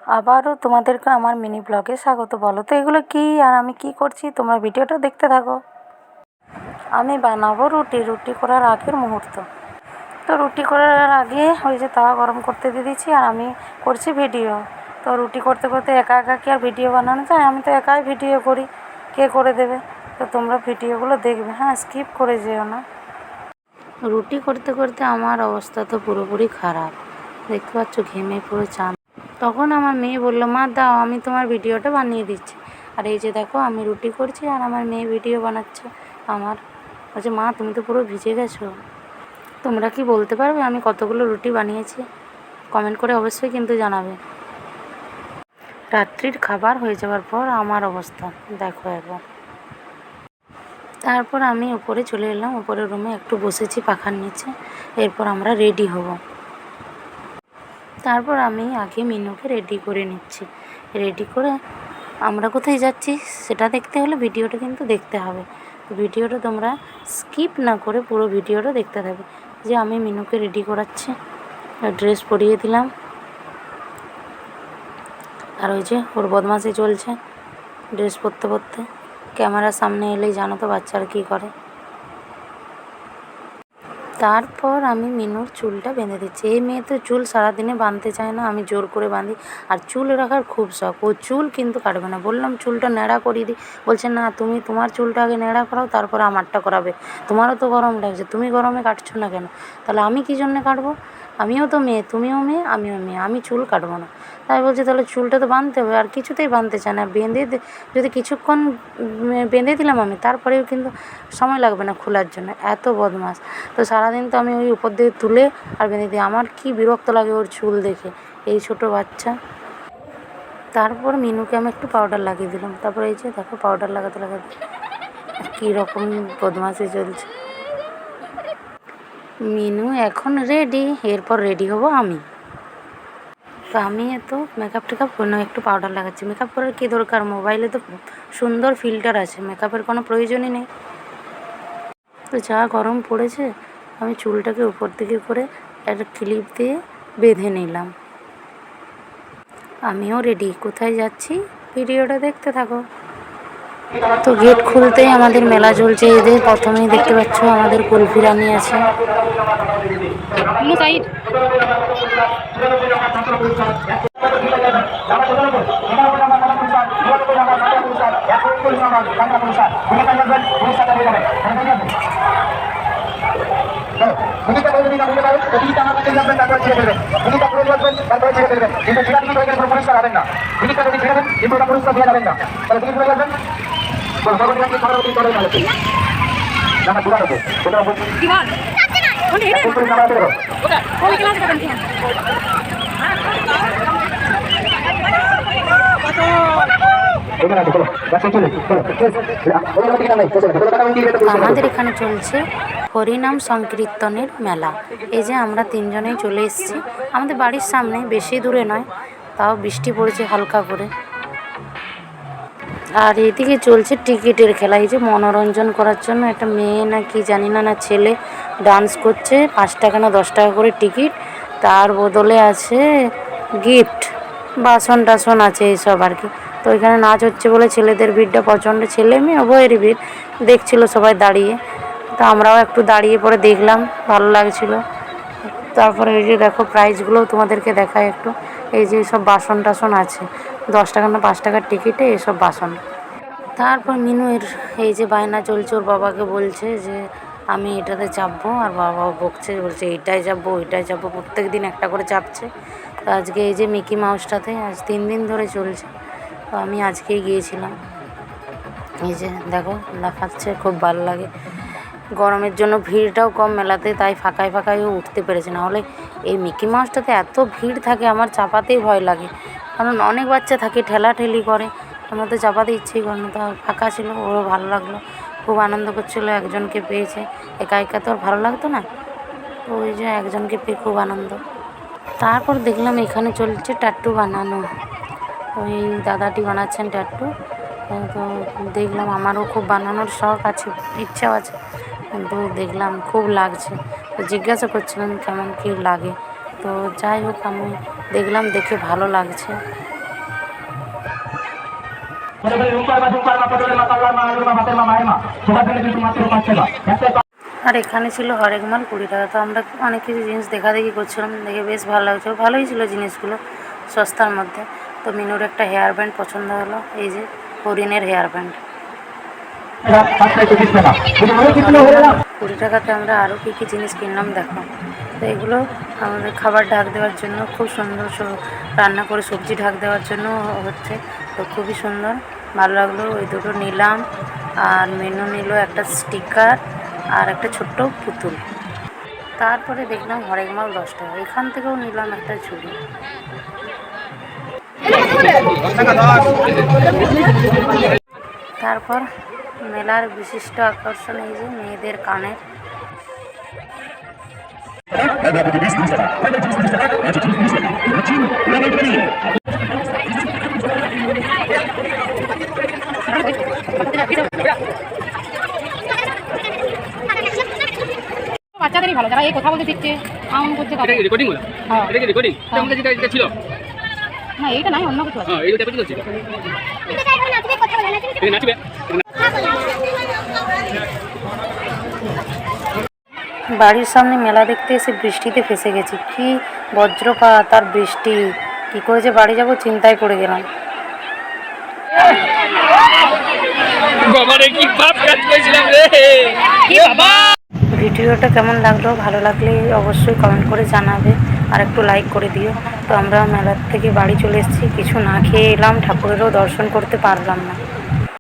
আবারও তোমাদেরকে আমার মিনি ব্লগে স্বাগত। বলো তো এগুলো কী আর আমি কী করছি, তোমরা ভিডিওটা দেখতে থাকো। আমি বানাবো রুটি করার আগের মুহূর্ত। তো রুটি করার আগে ওই যে তাওয়া গরম করতে দিয়ে দিচ্ছি আর আমি করছি ভিডিও। তো রুটি করতে করতে একা একা কি আর ভিডিও বানানো যায়? আমি তো একাই ভিডিও করি, কে করে দেবে? তো তোমরা ভিডিওগুলো দেখবে, হ্যাঁ, স্কিপ করে যেও না। রুটি করতে করতে আমার অবস্থা তো পুরোপুরি খারাপ, দেখতে পাচ্ছ ঘেমে পুরো চান। তখন আমার মেয়ে বললো, মা দাও আমি তোমার ভিডিওটা বানিয়ে দিচ্ছি। আর এই যে দেখো আমি রুটি করছি আর আমার মেয়ে ভিডিও বানাচ্ছে আমার। বলছে, মা তুমি তো পুরো ভিজে গেছো। তোমরা কি বলতে পারবে আমি কতগুলো রুটি বানিয়েছি? কমেন্ট করে অবশ্যই কিন্তু জানাবে। রাত্রির খাবার হয়ে যাওয়ার পর আমার অবস্থা দেখো একবার। তারপর আমি উপরে চলে এলাম, উপরের রুমে একটু বসেছি পাখার নিচে। এরপর আমরা রেডি হব। তারপর আমি আগে মিনুকে রেডি করে নিচ্ছি। রেডি করে আমরা কোথায় যাচ্ছি সেটা দেখতে হলে ভিডিওটা কিন্তু দেখতে হবে। ভিডিওটা তোমরা স্কিপ না করে পুরো ভিডিওটা দেখতে থাকবে। যে আমি মিনুকে রেডি করাচ্ছি, ড্রেস পরিয়ে দিলাম। আর ওই যে ওর বদমাশি চলছে ড্রেস পরতে পরতে। ক্যামেরার সামনে এলেই জানো তো বাচ্চারা কী করে। তারপর আমি মিনুর চুলটা বেঁধে দিচ্ছি। এই মেয়ে তো চুল সারাদিনে বাঁধতে চায় না, আমি জোর করে বাঁধি। আর চুল রাখার খুব শখ, ও চুল কিন্তু কাটবে না। বললাম চুলটা ন্যাড়া করিয়ে দিই, বলছে না তুমি তোমার চুলটা আগে ন্যাড়া করাও তারপরে আমারটা করাবে। তোমারও তো গরম লাগছে, তুমি গরমে কাটছো না কেন? তাহলে আমি কী জন্যে কাটবো? আমিও তো মেয়ে, তুমিও মেয়ে, আমিও মেয়ে, আমি চুল কাটবো না। তাই বলছে তাহলে চুলটা তো বাঁধতে হবে। আর কিছুতেই বাঁধতে চায় না। বেঁধে যদি কিছুক্ষণ বেঁধে দিলাম আমি, তারপরেও কিন্তু সময় লাগবে না খোলার জন্য, এত বদমাশ। তো সারাদিন তো আমি ওই উপর দিয়ে তুলে আর বেঁধে দিই। আমার কি বিরক্ত লাগে ওর চুল দেখে, এই ছোটো বাচ্চা। তারপর মিনুকে আমি একটু পাউডার লাগিয়ে দিলাম। তারপর এই যে দেখো পাউডার লাগাতে লাগাতে কীরকম বদমাশি চলছে। মিনু এখন রেডি, এরপর রেডি হব আমি। তো আমি এত মেকআপ টেকআপ করি না, একটু পাউডার লাগাচ্ছি। মেকআপ করার কী দরকার, মোবাইলে তো সুন্দর ফিল্টার আছে, মেকআপের কোনো প্রয়োজনই নেই। তো যা গরম পড়েছে আমি চুলটাকে উপর দিকে করে একটা ক্লিপ দিয়ে বেঁধে নিলাম। আমিও রেডি, কোথায় যাচ্ছি ভিডিওটা দেখতে থাকো। তো গেট খুলতেই আমাদের মেলা চলছে। এদের প্রথমেই দেখতে পাচ্ছ আমাদের কুলফি রানি আছে। আমাদের এখানে চলছে হরিনাম সংকীর্তনের মেলা। এই যে আমরা তিনজনেই চলে এসেছি আমাদের বাড়ির সামনে, বেশি দূরে নয়, তাও বৃষ্টি পড়েছে হালকা করে। আর এদিকে চলছে টিকিটের খেলা। এই যে মনোরঞ্জন করার জন্য একটা মেয়ে না কি জানি না ছেলে ডান্স করছে, 5 টাকা না 10 টাকা করে টিকিট, তার বদলে আছে গিফট, বাসন টাসন আছে এইসব আর কি। তো এখানে নাচ হচ্ছে বলে ছেলেদের ভিড়টা প্রচণ্ড, ছেলে মেয়ে উভয়েরই ভিড়, দেখছিল সবাই দাঁড়িয়ে। তো আমরাও একটু দাঁড়িয়ে পরে দেখলাম, ভালো লাগছিল। তারপরে এই যে দেখো প্রাইজগুলোও তোমাদেরকে দেখায় একটু। এই যে সব বাসন টাসন আছে, 10 টাকা না 5 টাকার টিকিটে এসব বাসন। তারপর মিনুর এই যে বায়না চলছে, ওর বাবাকে বলছে যে আমি এটাতে চাপবো, আর বাবা বকছে, বলছে এইটাই চাপবো ওইটাই চাপবো, প্রত্যেক দিন একটা করে চাপছে। তো আজকে এই যে মিকি মাউসটাতে আজ 3 দিন ধরে চলছে। তো আমি আজকেই গিয়েছিলাম। এই যে দেখো দেখাচ্ছে, খুব ভালো লাগে। গরমের জন্য ভিড়টাও কম মেলাতে, তাই ফাঁকায় ফাঁকায়ও উঠতে পেরেছে। না হলে এই মিকি মাউসটাতে এত ভিড় থাকে আমার চাপাতেই ভয় লাগে, কারণ অনেক বাচ্চা থাকে, ঠেলাঠেলি করে, আমার তো চাপাতে ইচ্ছেই করে না। তো ফাঁকা ছিল, ওরও ভালো লাগলো, খুব আনন্দ করছিলো, একজনকে পেয়েছে। একা একা তো আর ভালো লাগতো না, তো ওই যে একজনকে পেয়ে খুব আনন্দ। তারপর দেখলাম এখানে চলছে ট্যাটু বানানো, ওই দাদাটি বানাচ্ছেন ট্যাটু। তো দেখলাম, আমারও খুব বানানোর শখ আছে, ইচ্ছাও আছে, কিন্তু দেখলাম খুব লাগছে। তো জিজ্ঞাসা করছিলাম কেমন কী লাগে। তো যাই হোক আমি দেখলাম, দেখে ভালো লাগছে। আর এখানে ছিল হরেক মাল 20 টাকা। তো আমরা অনেক কিছু জিনিস দেখাদেখি করছিলাম, দেখে বেশ ভালো লাগছিল, ভালোই ছিল জিনিসগুলো সস্তার মধ্যে। তো মিনুর একটা হেয়ার ব্যান্ড পছন্দ হলো, এই যে হরিণের হেয়ার ব্যান্ড 20 টাকাতে। আমরা আরও কী কী জিনিস কিনলাম দেখো। তো এগুলো আমাদের খাবার ঢাক দেওয়ার জন্য খুব সুন্দর, রান্না করে সবজি ঢাক দেওয়ার জন্য হচ্ছে। তো খুবই সুন্দর, ভালো লাগলো। ওই দুটো নিলাম। আর মেনু নিল একটা স্টিকার আর একটা ছোট্ট পুতুল। তারপরে দেখলাম হরেক মাল 10 টাকা, এখান থেকেও নিলাম একটা ঝুড়ি। তারপর মেলার বিশিষ্ট আকর্ষণ এই যে মেয়েদের কানের। বাচ্চাদেরই ভালো, যারা এই কথা বলতে শিখছে, আউন করছে। এটা কি রেকর্ডিং হলো? হ্যাঁ, এটা কি রেকর্ডিং? এটা আমাদের যেটা ছিল না, এইটা নাই, অন্য কিছু আছে। হ্যাঁ, এইটা কিছু ছিল। এটা তাই এখন নাচবে, কথা বলে নাচবে। এটা নাচবে। বাড়ির সামনে মেলা দেখতে এসে বৃষ্টিতে ফেসে গেছি। কি বজ্রপাত আর বৃষ্টি, কি করে যে বাড়ি যাব চিন্তায় পড়ে গেলাম। বাবারে কি ভাব কাজ করেছিলাম রে, কি বাবা। ভিডিওটা কেমন লাগলো, ভালো লাগলে অবশ্যই কমেন্ট করে জানাবে আর একটু লাইক করে দিও। তো আমরা মেলার থেকে বাড়ি চলে এসেছি, কিছু না খেয়ে এলাম, ঠাকুরেরও দর্শন করতে পারলাম না।